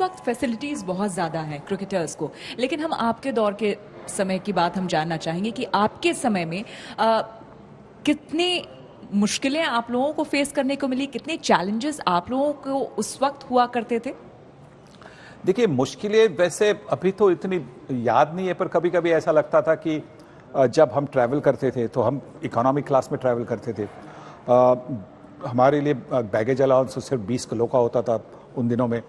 इस वक्त फैसिलिटीज़ बहुत ज़्यादा हैं क्रिकेटर्स को, लेकिन हम आपके दौर के समय की बात हम जानना चाहेंगे कि आपके समय में कितनी मुश्किलें आप लोगों को फेस करने को मिली, कितने चैलेंजेस आप लोगों को उस वक्त हुआ करते थे? देखिए, मुश्किलें वैसे अभी तो इतनी याद नहीं है, पर कभी कभी ऐसा लगता था कि जब हम ट्रैवल करते थे तो हम इकोनॉमिक क्लास में ट्रैवल करते थे। हमारे लिए बैगेज अलाउंस सिर्फ 20 किलो का होता था उन दिनों में।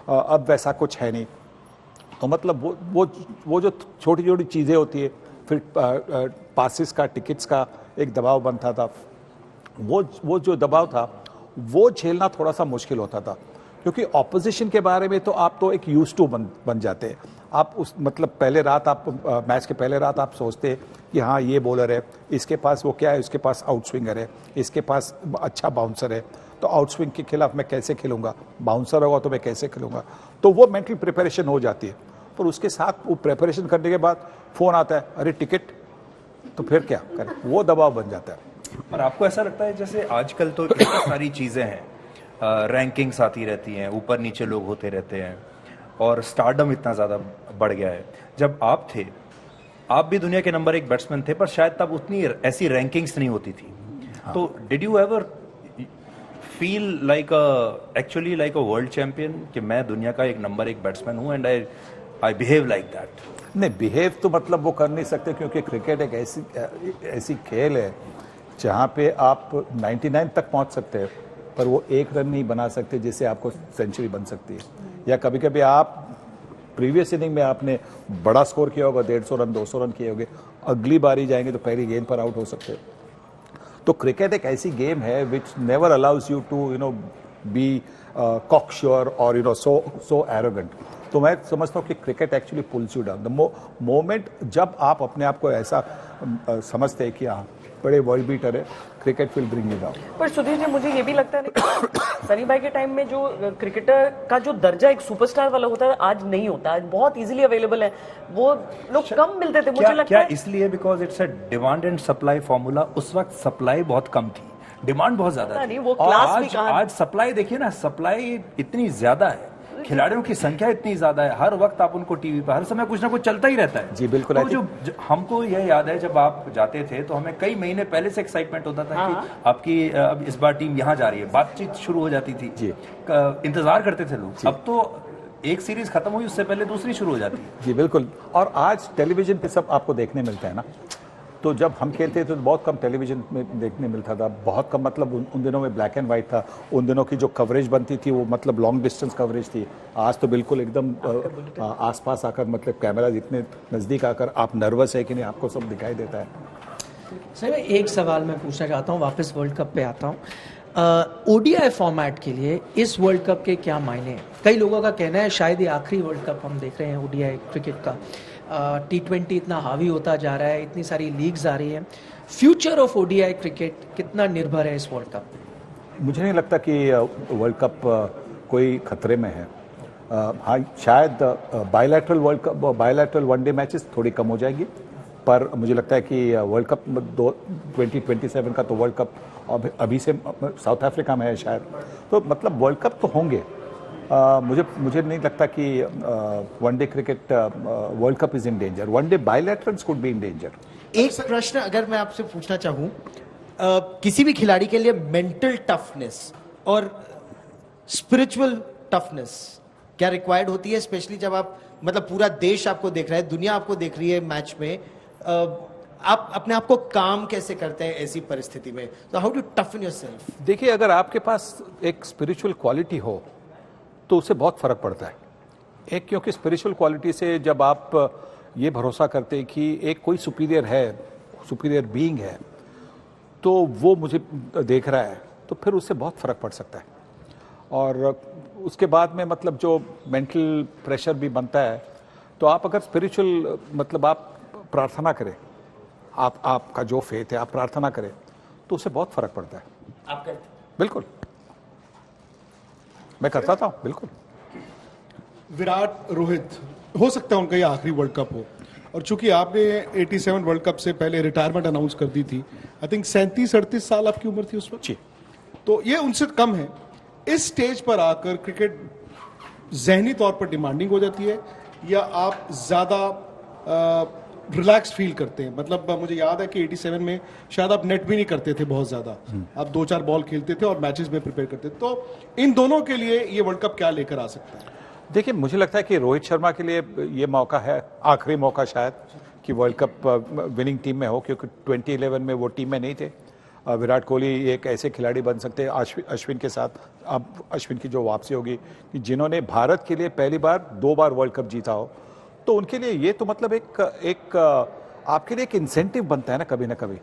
अब वैसा कुछ है नहीं। तो मतलब वो जो छोटी छोटी चीज़ें होती है, फिर पासिस का, टिकट्स का एक दबाव बनता था। वो जो दबाव था वो झेलना थोड़ा सा मुश्किल होता था, क्योंकि ऑपोजिशन के बारे में तो आप तो एक यूज टू बन जाते हैं। आप उस मतलब पहले रात आप मैच के पहले रात आप सोचते हैं कि हाँ ये बॉलर है, इसके पास वो क्या है, इसके पास आउट स्विंगर है, इसके पास अच्छा बाउंसर है, तो आउट स्विंग के खिलाफ मैं कैसे खेलूंगा, बाउंसर होगा तो मैं कैसे खेलूंगा। तो वो मेंटल प्रिपरेशन हो जाती है। पर उसके साथ वो प्रिपरेशन करने के बाद फ़ोन आता है, अरे टिकट, तो फिर क्या करें, वो दबाव बन जाता है। और आपको ऐसा लगता है जैसे आजकल तो इतनी सारी चीज़ें हैं, रैंकिंग्स आती रहती हैं, ऊपर नीचे लोग होते रहते हैं, और स्टारडम इतना ज़्यादा बढ़ गया है। जब आप थे, आप भी दुनिया के नंबर 1 बैट्समैन थे, पर शायद तब उतनी ऐसी रैंकिंग्स नहीं होती थी। हाँ। तो did you ever feel like actually like a world champion कि मैं दुनिया का एक नंबर 1 बैट्समैन हूँ and I behave like that? नहीं, बिहेव तो मतलब वो कर नहीं सकते, क्योंकि क्रिकेट एक ऐसी खेल है जहाँ पे आप 99 तक पहुँच सकते हैं, पर वो एक रन नहीं बना सकते जिससे आपको सेंचुरी बन सकती है। या कभी कभी आप प्रीवियस इनिंग में आपने बड़ा स्कोर किया होगा, 150 रन 200 रन किए होंगे, अगली बारी जाएंगे तो पहली गेंद पर आउट हो सकते हैं। तो क्रिकेट एक ऐसी गेम है which never allows you to be cocksure और सो एरोगेंट। तो मैं समझता हूँ कि cricket actually pulls you down the moment जब आप अपने आप को ऐसा समझते हैं कि हाँ बड़े वर्ल्ड बीटर है, cricket will bring you down. पर सुधीर जी, मुझे ये भी लगता है कि सनी भाई के टाइम में जो क्रिकेटर का जो दर्जा एक सुपरस्टार वाला होता है, आज नहीं होता। आज बहुत इजीली अवेलेबल है, वो लोग कम मिलते थे। मुझे लगता है इसलिए because it's a demand and supply formula. उस वक्त सप्लाई बहुत कम थी, डिमांड बहुत ज्यादा थी। वो क्लास आज सप्लाई देखिए ना, सप्लाई इतनी ज्यादा है, खिलाड़ियों की संख्या इतनी ज्यादा है, हर वक्त आप उनको टीवी पर हर समय कुछ ना कुछ चलता ही रहता है। जी बिल्कुल। तो जो हमको यह याद है, जब आप जाते थे तो हमें कई महीने पहले से एक्साइटमेंट होता था कि आपकी अब इस बार टीम यहाँ जा रही है, बातचीत शुरू हो जाती थी जी, इंतजार करते थे लोग। अब तो एक सीरीज खत्म हुई, उससे पहले दूसरी शुरू हो जाती है। जी बिल्कुल। और आज टेलीविजन पे सब आपको देखने मिलता है ना। तो जब हम खेलते थे तो बहुत कम टेलीविजन में देखने मिलता था, बहुत कम। मतलब उन दिनों में ब्लैक एंड वाइट था। उन दिनों की जो कवरेज बनती थी वो मतलब लॉन्ग डिस्टेंस कवरेज थी। आज तो बिल्कुल एकदम आसपास आकर, मतलब कैमरा इतने नज़दीक आकर आप नर्वस है कि नहीं, आपको सब दिखाई देता है। सर, एक सवाल मैं पूछना चाहता हूँ, वापस वर्ल्ड कप पे आता हूँ। ओडीआई फॉर्मेट के लिए इस वर्ल्ड कप के क्या मायने हैं? कई लोगों का कहना है शायद ये आखिरी वर्ल्ड कप हम देख रहे हैं ओडीआई क्रिकेट का। T20 इतना हावी होता जा रहा है, इतनी सारी लीग्स आ रही हैं। फ्यूचर ऑफ ओडीआई क्रिकेट कितना निर्भर है इस वर्ल्ड कप? मुझे नहीं लगता कि वर्ल्ड कप कोई खतरे में है। हाँ, शायद बायलैटरल वनडे मैचेस थोड़ी कम हो जाएगी, पर मुझे लगता है कि वर्ल्ड कप 2027 का तो वर्ल्ड कप अभी से साउथ अफ्रीका में है शायद। तो मतलब वर्ल्ड कप तो होंगे। मुझे नहीं लगता कि one day cricket world cup is in danger. One day bilaterals could be in danger. एक प्रश्न अगर मैं आपसे पूछना चाहूं, किसी भी खिलाड़ी के लिए मेंटल टफनेस और स्पिरिचुअल टफनेस क्या रिक्वायर्ड होती है, स्पेशली जब आप मतलब पूरा देश आपको देख रहा है, दुनिया आपको देख रही है मैच में, आप अपने आप को काम कैसे करते हैं ऐसी परिस्थिति में? तो हाउ टू टफन योरसेल्फ? देखिए, अगर आपके पास एक स्पिरिचुअल क्वालिटी हो तो उससे बहुत फर्क पड़ता है। एक, क्योंकि स्पिरिचुअल क्वालिटी से जब आप ये भरोसा करते हैं कि एक कोई सुपीरियर है, सुपीरियर बीइंग है, तो वो मुझे देख रहा है, तो फिर उससे बहुत फर्क पड़ सकता है। और उसके बाद में मतलब जो मेंटल प्रेशर भी बनता है, तो आप अगर स्पिरिचुअल मतलब आप प्रार्थना करें, आपका जो फेथ है आप प्रार्थना करें, तो उससे बहुत फर्क पड़ता है। आप करते? बिल्कुल, मैं करता था बिल्कुल। विराट, रोहित, हो सकता है उनका ये आखिरी वर्ल्ड कप हो, और चूंकि आपने 87 वर्ल्ड कप से पहले रिटायरमेंट अनाउंस कर दी थी, आई थिंक 37-38 साल आपकी उम्र थी उस वक्त, जी, तो ये उनसे कम है। इस स्टेज पर आकर क्रिकेट जहनी तौर पर डिमांडिंग हो जाती है या आप ज़्यादा रिलैक्स फील करते हैं? मतलब मुझे याद है कि 87 में शायद आप नेट भी नहीं करते थे बहुत ज़्यादा, आप 2-4 बॉल खेलते थे और मैचेस में प्रिपेयर करते थे। तो इन दोनों के लिए ये वर्ल्ड कप क्या लेकर आ सकता है? देखिए, मुझे लगता है कि रोहित शर्मा के लिए ये मौका है, आखिरी मौका शायद, कि वर्ल्ड कप विनिंग टीम में हो, क्योंकि 2011 में वो टीम में नहीं थे। विराट कोहली एक ऐसे खिलाड़ी बन सकते हैं अश्विन के साथ, अब अश्विन की जो वापसी होगी, कि जिन्होंने भारत के लिए पहली बार 2 बार वर्ल्ड कप जीता हो, तो उनके लिए ये तो मतलब एक आपके लिए एक इंसेंटिव बनता है ना कभी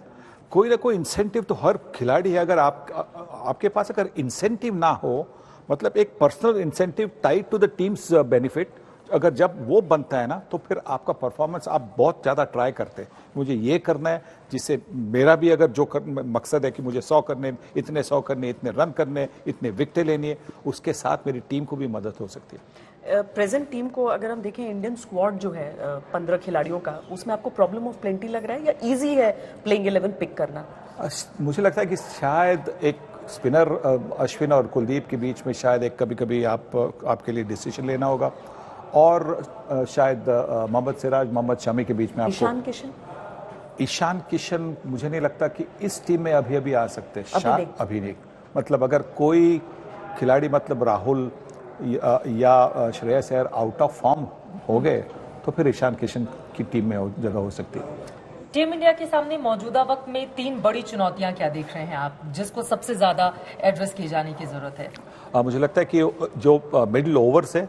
कोई ना कोई इंसेंटिव तो हर खिलाड़ी है। अगर आपके पास अगर इंसेंटिव ना हो, मतलब एक personal incentive tied to the team's benefit, अगर जब वो बनता है ना, तो फिर आपका परफॉर्मेंस आप बहुत ज़्यादा ट्राई करते हैं, मुझे ये करना है, जिससे मेरा भी अगर जो मकसद है कि मुझे 100 करने, इतने 100 करने, इतने रन करने, इतने विकेटें लेनी है, उसके साथ मेरी टीम को भी मदद हो सकती है। प्रेजेंट टीम को अगर हम देखें, इंडियन स्क्वाड जो है 15 खिलाड़ियों का, उसमें आपको प्रॉब्लम ऑफ प्लेंटी लग रहा है या इजी है प्लेइंग 11 पिक करना? मुझे लगता है कि शायद एक स्पिनर अश्विन और कुलदीप के बीच में शायद एक कभी आपके लिए डिसीजन लेना होगा, और शायद मोहम्मद सिराज, मोहम्मद शमी के बीच में आपको ईशान किशन मुझे नहीं लगता कि इस टीम में अभी आ सकते। अभी नहीं, मतलब अगर कोई खिलाड़ी, मतलब राहुल या Shreyas Iyer out of form हो गए, तो फिर ईशान किशन की टीम में जगह हो सकती है। टीम इंडिया के सामने मौजूदा वक्त में 3 बड़ी चुनौतियां क्या देख रहे हैं आप, जिसको सबसे ज्यादा एड्रेस किए जाने की जरूरत है? मुझे लगता है कि जो मिडिल ओवर्स है,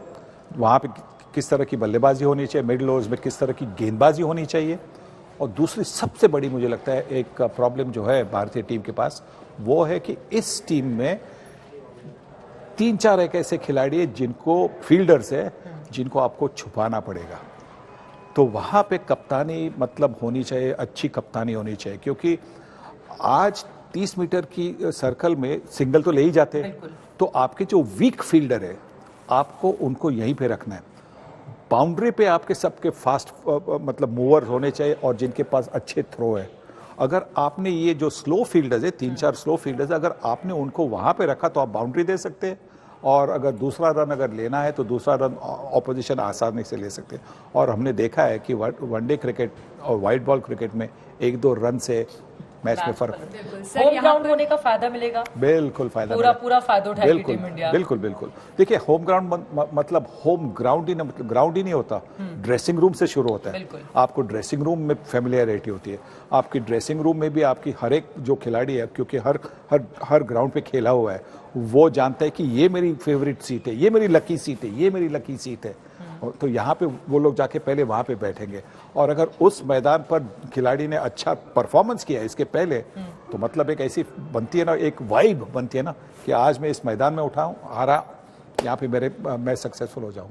वहाँ पे किस तरह की बल्लेबाजी होनी चाहिए, मिडिल ओवर्स में किस तरह की गेंदबाजी होनी चाहिए, और दूसरी सबसे बड़ी मुझे लगता है एक प्रॉब्लम जो है भारतीय टीम के पास, वो है कि इस टीम में 3-4 एक ऐसे खिलाड़ी हैं जिनको फील्डर्स है, जिनको आपको छुपाना पड़ेगा। तो वहाँ पे कप्तानी मतलब होनी चाहिए, अच्छी कप्तानी होनी चाहिए, क्योंकि आज 30 मीटर की सर्कल में सिंगल तो ले ही जाते हैं, तो आपके जो वीक फील्डर है, आपको उनको यहीं पे रखना है। बाउंड्री पे आपके सबके फास्ट मतलब मूवर्स होने चाहिए, और जिनके पास अच्छे थ्रो है। अगर आपने ये जो स्लो फील्डर्स है, 3-4 स्लो फील्डर्स, अगर आपने उनको वहाँ पे रखा, तो आप बाउंड्री दे सकते हैं, और अगर दूसरा रन अगर लेना है, तो दूसरा रन ऑपोजिशन आसानी से ले सकते हैं। और हमने देखा है कि वनडे क्रिकेट और वाइट बॉल क्रिकेट में 1-2 रन से मैच में फर्क। होम ग्राउंड होने का फायदा मिलेगा? बिल्कुल फायदा, पूरा फायदा उठाएगी टीम इंडिया। बिल्कुल। देखिए, होम ग्राउंड मतलब होम ग्राउंड ही मतलब ग्राउंड ही नहीं होता, ड्रेसिंग रूम से शुरू होता है। आपको ड्रेसिंग रूम में फेमिलियरिटी होती है, आपकी ड्रेसिंग रूम में भी आपकी हर एक जो खिलाड़ी है, क्योंकि हर ग्राउंड पे खेला हुआ है, वो जानता है कि ये मेरी फेवरेट सीट है, ये मेरी लकी सीट है, ये मेरी लकी सीट है। तो यहाँ पे वो लोग जाके पहले वहाँ पे बैठेंगे, और अगर उस मैदान पर खिलाड़ी ने अच्छा परफॉर्मेंस किया इसके पहले, तो मतलब एक ऐसी बनती है ना, एक वाइब बनती है ना, कि आज मैं इस मैदान में उठाऊं, आ रहा, यहाँ पे मैं सक्सेसफुल हो जाऊं।